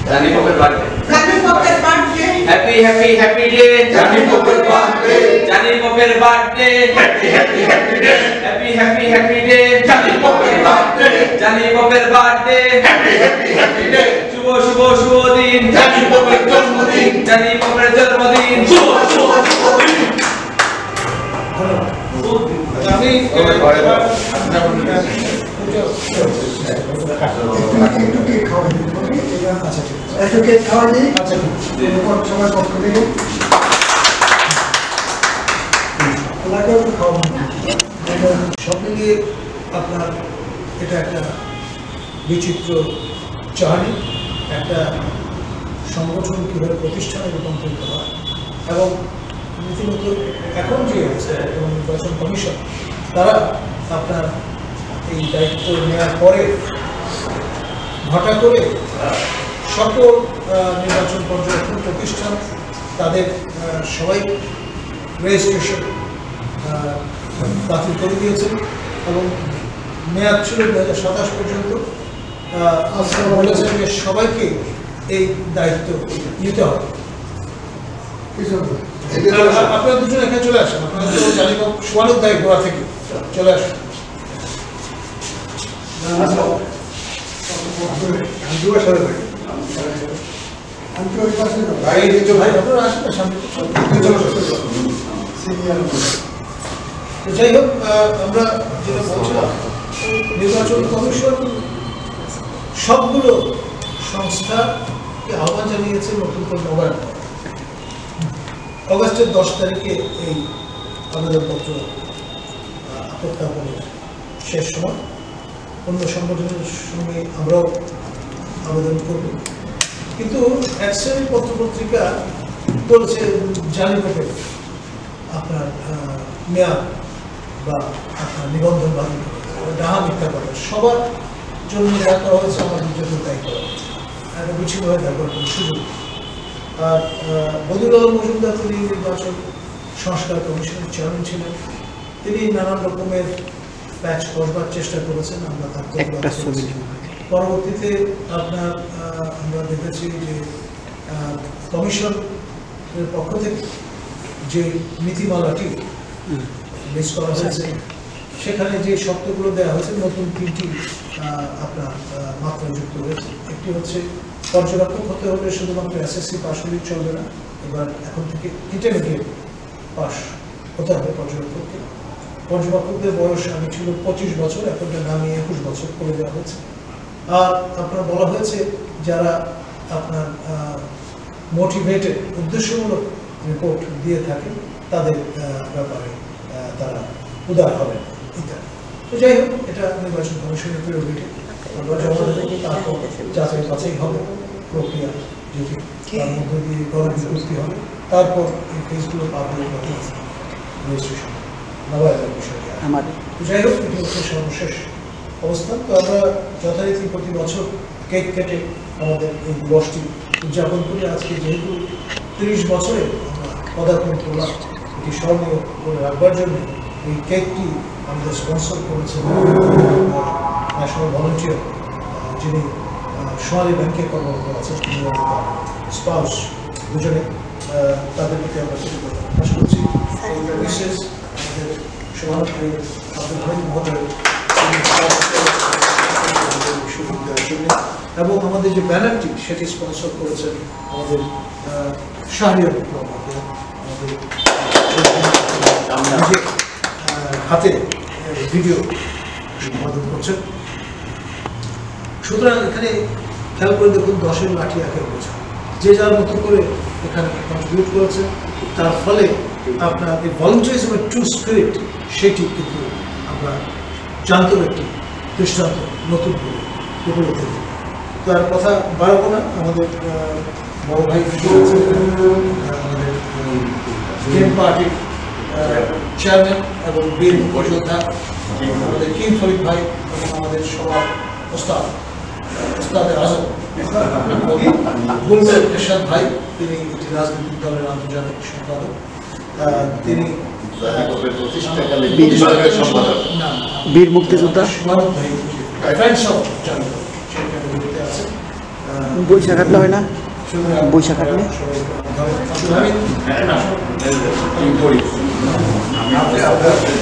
জানি পপের birthday happy happy happy day জানি পপের বার্থডে জানি পপের birthday happy happy happy day happy happy happy day জানি পপের বার্থডে জানি পপের birthday happy happy happy day শুভ শুভ শুভ দিন জানি পপের জন্মদিন জানি পপের জন্মদিন শুভ শুভ শুভ দিন আমি খাওয়া দিই সবার পক্ষ থেকে সব মিলিয়ে আপনার এটা একটা বিচিত্র জার্নি, একটা সংগঠন কীভাবে প্রতিষ্ঠানে রূপান্তরিত হয় এবং রীতিমত এখন যে আছে এবং নির্বাচন কমিশন তারা আপনার এই দায়িত্ব নেওয়ার পরে হঠাৎ করে সকল নির্বাচন পর্যবেক্ষণ প্রতিষ্ঠান তাদের সবাই রেজিস্ট্রেশন বাতিল করে দিয়েছে এবং মেয়াদ ছিল 2027 পর্যন্ত। বলেছেন যে সবাইকে এই দায়িত্ব নিতে হবে। আপনারা দুজন এখানে চলে আসেন, আপনারা তো জানি সোয়ানুর দায়ী গোড়া থেকে চলে আসেন। যাই হোক, আমরা যেটা বলছিলাম নির্বাচন কমিশন সবগুলো সংস্থাকে আহ্বান জানিয়েছে নতুন করে নবায়ন। অগাস্টের 10 তারিখে এই আবেদনপত্র প্রত্যাপনের শেষ সময়। অন্য সংগঠনের সঙ্গে আমরাও আবেদন করব, কিন্তু এক শ্রেণীর পত্রপত্রিকা বলছে জালি পপের আপনার মেয়াদ বা আপনার নিবন্ধন বাতিল করে ডাহা মিথ্যা করে সবার জন্য যা করা হয়েছে আমাদের জন্য তাই করা হয়েছে, একটা বিচ্ছিন্নভাবে ব্যবহার করার সুযোগ। আর বদিউল আলম মজুমদার তিনি নির্বাচন সংস্কার কমিশনের চেয়ারম্যান ছিলেন, তিনি নানান রকমের প্যাচ করবার চেষ্টা করেছেন। আমরা তার পরবর্তীতে আপনার আমরা দেখেছি যে কমিশনের পক্ষ থেকে যে নীতিমালাটি বেশ করা হয়েছে সেখানে যে শর্তগুলো দেওয়া হয়েছে নতুন 3টি আপনার মাত্রা যুক্ত হয়েছে। একটি হচ্ছে পর্যবেক্ষক হতে হলে শুধুমাত্র এসএসসি পাস হলেই চলবে না, এবার এখন থেকে ইন্টারমিডিয়েট পাস হতে হবে পর্যবেক্ষককে। পর্যবেক্ষকদের বয়স আগে ছিল 25 বছর, এখন নামিয়ে 21 বছর করে দেওয়া হয়েছে। আর আপনার বলা হয়েছে যারা আপনার মোটিভেটেড উদ্দেশ্যমূলক রিপোর্ট দিয়ে থাকে তাদের ব্যাপারে তারা উদার হবেন ইত্যাদি। তো যাই হোক, এটা নির্বাচন কমিশনের প্রিয়োরিটি। আমরা জমা দেবো, তারপর যাচাই বাছাই হবে প্রক্রিয়া, যেটি তার মধ্যে দিয়ে গণবিজ্ঞপ্তি হবে, তারপর এই কেসগুলো পাবলিক রেজিস্ট্রেশন নবায়নের বিষয়টি। তো যাই হোক, এটি হচ্ছে সর্বশেষ অবস্থান। তো আমরা যথারীতি প্রতি বছর কেক কেটে আমাদের এই দিবসটি উদযাপন করি। আজকে যেহেতু 30 বছরে আমরা পদার্পণ করলাম, এটি স্মরণীয় করে রাখবার জন্য এই কেকটি আমাদের স্পন্সর করেছেন ন্যাশনাল ভলান্টিয়ার, যিনি সোনালী ব্যাংকে কর্মরত আছেন, স্পাউস দুজনে। তাদের প্রতি আমরা কৃতজ্ঞতা প্রকাশ করছি। বিশেষ আমাদের সভাপতি আব্দুল হামিদ মহোদয় বিশ্ববিদ্যালয়ের জন্য, এবং আমাদের যে ব্যানারটি সেটি স্পন্সর করেছেন আমাদের শাহরিয়ার আমাদের হাতে ভিডিও সম্পাদন করছেন। সুতরাং এখানে খেয়াল করে দেখুন, 10-এর লাঠি একে বোঝা, যে যার মতো করে এখানে কন্ট্রিবিউট করেছে। তার ফলে আপনার এই ভলান্টিয়ারিজমের ট্রু স্পিরিট সেটি কিন্তু আমরা জানতেও একটি দৃষ্টান্ত নতুন করে উপলব্ধি করি। তার কথা বাড়াবো না। আমাদের বড় ভাই আমাদের গেম পার্টির চেয়ারম্যান এবং বীর মুক্তিযোদ্ধা আমাদের কিং ফরিদ ভাই এবং আমাদের সবার ওস্তাদের আজম বুলবুল এরশাদ ভাই, তিনি একটি রাজনৈতিক দলের আন্তর্জাতিক সম্পাদক। তিনি বীর মুক্তিযোদ্ধা ফ্রেন্ডস অফ আছেন। বৈশাখ কাটলে হয় না? বৈশাখ কাটলে ধন্যবাদ। আমি